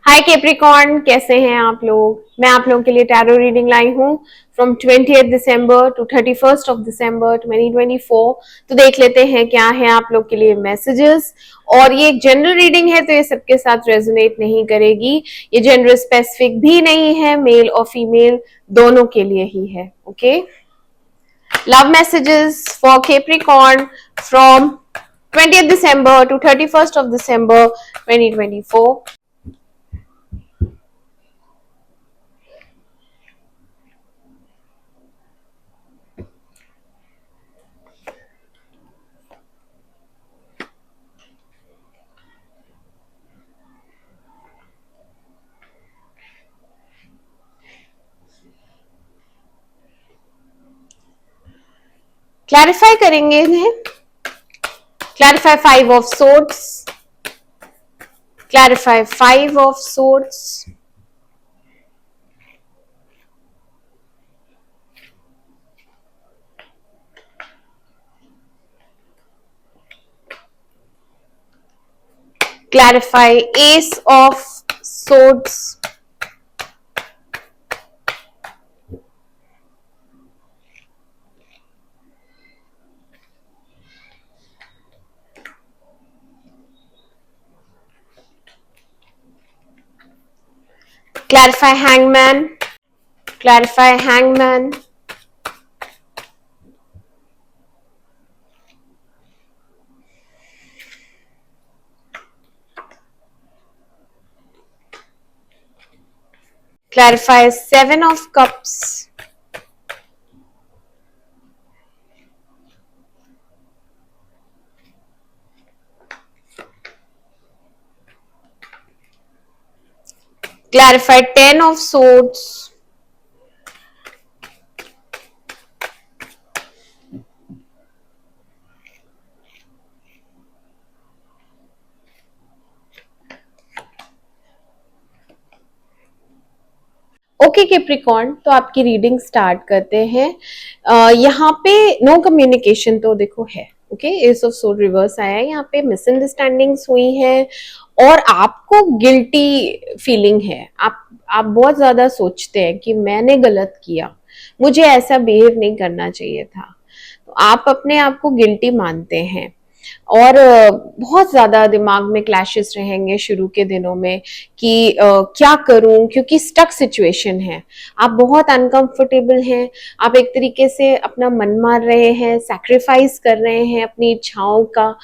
हाय Capricorn, कैसे हैं आप लोग। मैं आप लोगों के लिए टैरो रीडिंग लाई हूँ from 20th December to 31st of December 2024। तो देख लेते हैं क्या है आप लोग के लिए मैसेजेस। और ये एक जनरल रीडिंग है तो ये सबके साथ रेजोनेट नहीं करेगी। ये जेंडर स्पेसिफिक भी नहीं है, मेल और फीमेल दोनों के लिए ही है। Okay, love messages for Capricorn from 20th December to 31st of December 2024। Clarify करेंगे इन्हें। Clarify 5 of swords, clarify 5 of swords, clarify Ace of Swords, clarify Hangman, clarify Hangman, clarify 7 of Cups, clarify 10 of Swords, okay Capricorn, तो आपकी reading start करते हैं। यहाँ पे no communication तो देखो है। ओके, एस ऑफ सोड रिवर्स आया है, यहाँ पे मिसअंडरस्टैंडिंग्स हुई है और आपको गिल्टी फीलिंग है। आप बहुत ज्यादा सोचते हैं कि मैंने गलत किया, मुझे ऐसा बिहेव नहीं करना चाहिए था। तो आप अपने आप को गिल्टी मानते हैं और बहुत ज्यादा दिमाग में क्लैशेस रहेंगे शुरू के दिनों में कि क्या करूं, क्योंकि स्टक सिचुएशन है। आप बहुत अनकंफर्टेबल हैं, आप एक तरीके से अपना मन मार रहे हैं, सैक्रिफाइस कर रहे हैं अपनी इच्छाओं का।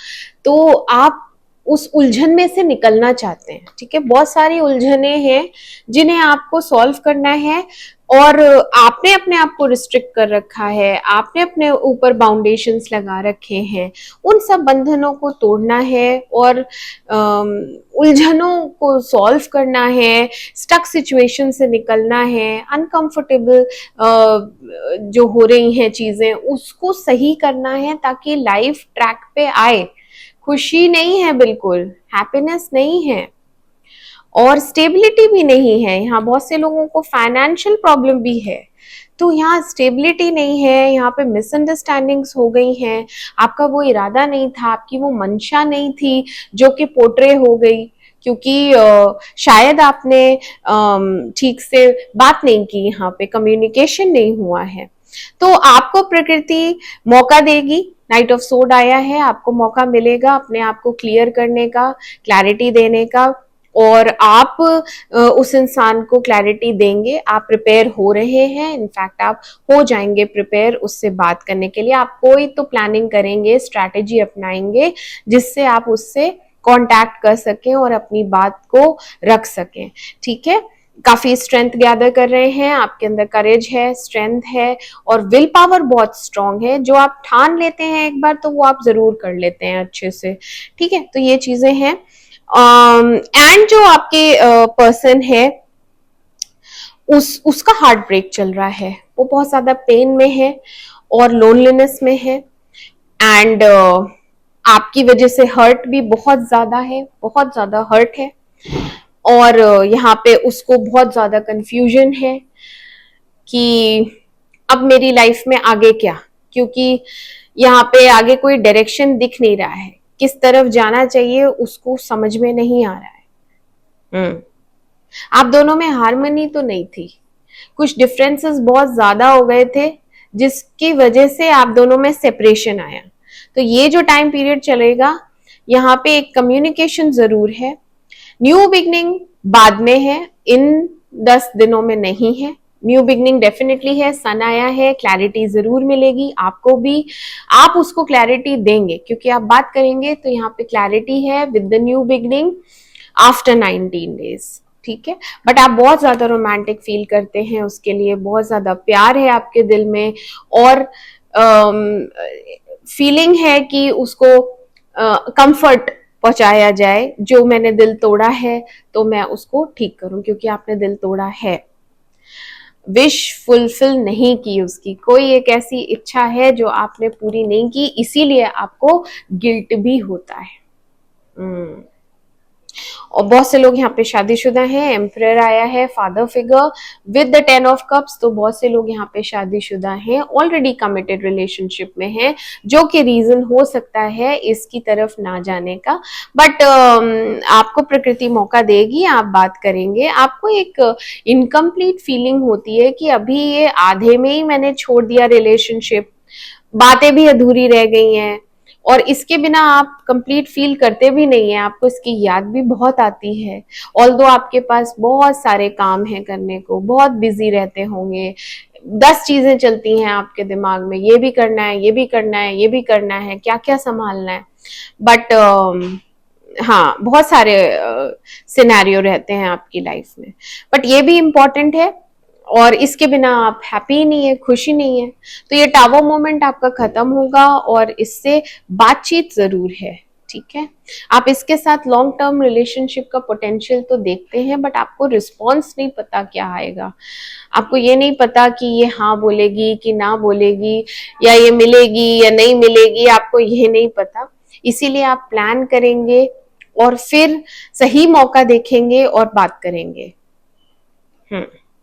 तो आप उस उलझन में से निकलना चाहते हैं। ठीक है, बहुत सारी उलझने हैं जिन्हें आपको सॉल्व करना है और आपने अपने आप को रिस्ट्रिक्ट कर रखा है, आपने अपने ऊपर बाउंडेशंस लगा रखे हैं। उन सब बंधनों को तोड़ना है और उलझनों को सॉल्व करना है, स्टक सिचुएशन से निकलना है, अनकंफर्टेबल जो हो रही हैं चीजें उसको सही करना है ताकि लाइफ ट्रैक पे आए। खुशी नहीं है, बिल्कुल हैप्पीनेस नहीं है और स्टेबिलिटी भी नहीं है। यहाँ बहुत से लोगों को फाइनेंशियल प्रॉब्लम भी है, तो यहाँ स्टेबिलिटी नहीं है, यहाँ पे मिसअंडरस्टैंडिंग्स हो गई हैं। आपका वो इरादा नहीं था, आपकी वो मंशा नहीं थी जो कि पोर्ट्रे हो गई, क्योंकि शायद आपने ठीक से बात नहीं की, यहाँ पे कम्युनिकेशन नहीं हुआ है। तो आपको प्रकृति मौका देगी। नाइट ऑफ सोड आया है, आपको मौका मिलेगा अपने आप को क्लियर करने का, क्लैरिटी देने का, और आप उस इंसान को क्लैरिटी देंगे। आप प्रिपेयर हो रहे हैं, इनफैक्ट आप हो जाएंगे प्रिपेयर उससे बात करने के लिए। आप कोई तो प्लानिंग करेंगे, स्ट्रैटेजी अपनाएंगे जिससे आप उससे कांटेक्ट कर सकें और अपनी बात को रख सकें। ठीक है, काफी स्ट्रेंथ गैदर कर रहे हैं, आपके अंदर करेज है, स्ट्रेंथ है और विल पावर बहुत स्ट्रांग है। जो आप ठान लेते हैं एक बार तो वो आप जरूर कर लेते हैं अच्छे से। ठीक है, तो ये चीजें हैं। एंड जो आपके पर्सन है उसका हार्ट ब्रेक चल रहा है, वो बहुत ज्यादा पेन में है और लोनलीनेस में है एंड आपकी वजह से हर्ट भी बहुत ज्यादा है, बहुत ज्यादा हर्ट है। और यहाँ पे उसको बहुत ज्यादा कंफ्यूजन है कि अब मेरी लाइफ में आगे क्या, क्योंकि यहाँ पे आगे कोई डायरेक्शन दिख नहीं रहा है, किस तरफ जाना चाहिए उसको समझ में नहीं आ रहा है। आप दोनों में हार्मनी तो नहीं थी, कुछ डिफरेंसेस बहुत ज्यादा हो गए थे जिसकी वजह से आप दोनों में सेपरेशन आया। तो ये जो टाइम पीरियड चलेगा, यहाँ पे एक कम्युनिकेशन जरूर है। न्यू बिगनिंग बाद में है, इन 10 दिनों में नहीं है। न्यू बिगनिंग डेफिनेटली है, सन आया है, क्लैरिटी जरूर मिलेगी आपको भी, आप उसको क्लैरिटी देंगे क्योंकि आप बात करेंगे तो यहाँ पे क्लैरिटी है with the new beginning after 19 days. ठीक है, बट आप बहुत ज्यादा रोमांटिक फील करते हैं, उसके लिए बहुत ज्यादा प्यार है आपके दिल में, और फीलिंग है कि उसको कंफर्ट पहुंचाया जाए। जो मैंने दिल तोड़ा है तो मैं उसको ठीक करूं, क्योंकि आपने दिल तोड़ा है, विश फुलफिल नहीं की उसकी, कोई एक ऐसी इच्छा है जो आपने पूरी नहीं की, इसीलिए आपको गिल्ट भी होता है। और बहुत से लोग यहाँ पे शादीशुदा हैं, एम्परर आया है, father figure with the 10 of cups, तो बहुत से लोग यहाँ पे शादीशुदा हैं, ऑलरेडी कमिटेड रिलेशनशिप में हैं, जो कि रीजन हो सकता है इसकी तरफ ना जाने का। बट आपको प्रकृति मौका देगी, आप बात करेंगे, आपको एक इनकम्प्लीट फीलिंग होती है कि अभी ये आधे में ही मैंने छोड़ दिया रिलेशनशिप, बातें भी अधूरी रह गई हैं, और इसके बिना आप कंप्लीट फील करते भी नहीं है, आपको इसकी याद भी बहुत आती है। ऑल्दो आपके पास बहुत सारे काम है करने को, बहुत बिजी रहते होंगे, 10 चीजें चलती हैं आपके दिमाग में, ये भी करना है, ये भी करना है, ये भी करना है, क्या क्या संभालना है। बट हाँ, बहुत सारे सिनेरियो रहते हैं आपकी लाइफ में, बट ये भी इम्पोर्टेंट है, और इसके बिना आप हैप्पी नहीं है, खुशी नहीं है। तो ये टावर मोमेंट आपका खत्म होगा, और इससे बातचीत जरूर है। ठीक है, आप इसके साथ लॉन्ग टर्म रिलेशनशिप का पोटेंशियल तो देखते हैं, बट आपको रिस्पॉन्स नहीं पता क्या आएगा, आपको ये नहीं पता कि ये हाँ बोलेगी कि ना बोलेगी, या ये मिलेगी या नहीं मिलेगी, आपको ये नहीं पता। इसीलिए आप प्लान करेंगे और फिर सही मौका देखेंगे और बात करेंगे।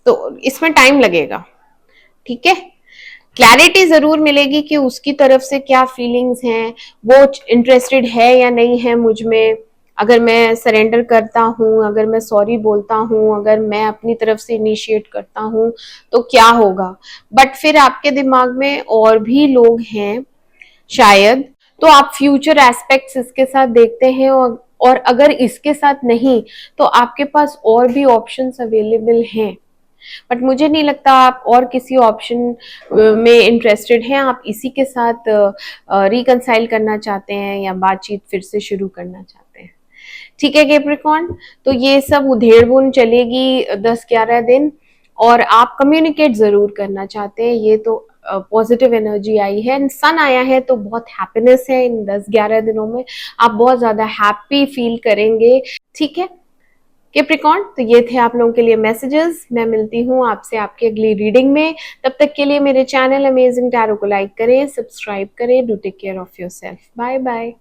तो इसमें टाइम लगेगा। ठीक है, क्लैरिटी जरूर मिलेगी कि उसकी तरफ से क्या फीलिंग्स हैं, वो इंटरेस्टेड है या नहीं है मुझ में, अगर मैं सरेंडर करता हूँ, अगर मैं सॉरी बोलता हूँ, अगर मैं अपनी तरफ से इनिशिएट करता हूँ तो क्या होगा। बट फिर आपके दिमाग में और भी लोग हैं शायद, तो आप फ्यूचर एस्पेक्ट्स इसके साथ देखते हैं, और अगर इसके साथ नहीं तो आपके पास और भी ऑप्शंस अवेलेबल हैं, बट मुझे नहीं लगता आप और किसी ऑप्शन में इंटरेस्टेड हैं, आप इसी के साथ रिकंसाइल करना चाहते हैं या बातचीत फिर से शुरू करना चाहते हैं। ठीक है कैप्रिकॉर्न, तो ये सब उधेड़-बुन चलेगी 10-11 दिन, और आप कम्युनिकेट जरूर करना चाहते हैं, ये तो पॉजिटिव एनर्जी आई है, सन आया है, तो बहुत हैप्पीनेस है इन 10-11 दिनों में, आप बहुत ज्यादा हैप्पी फील करेंगे। ठीक है कैप्रिकॉर्न, तो ये थे आप लोगों के लिए मैसेजेस, मैं मिलती हूँ आपसे आपकी अगली रीडिंग में। तब तक के लिए मेरे चैनल अमेजिंग टैरो को लाइक करें, सब्सक्राइब करें, do take care of yourself, bye bye.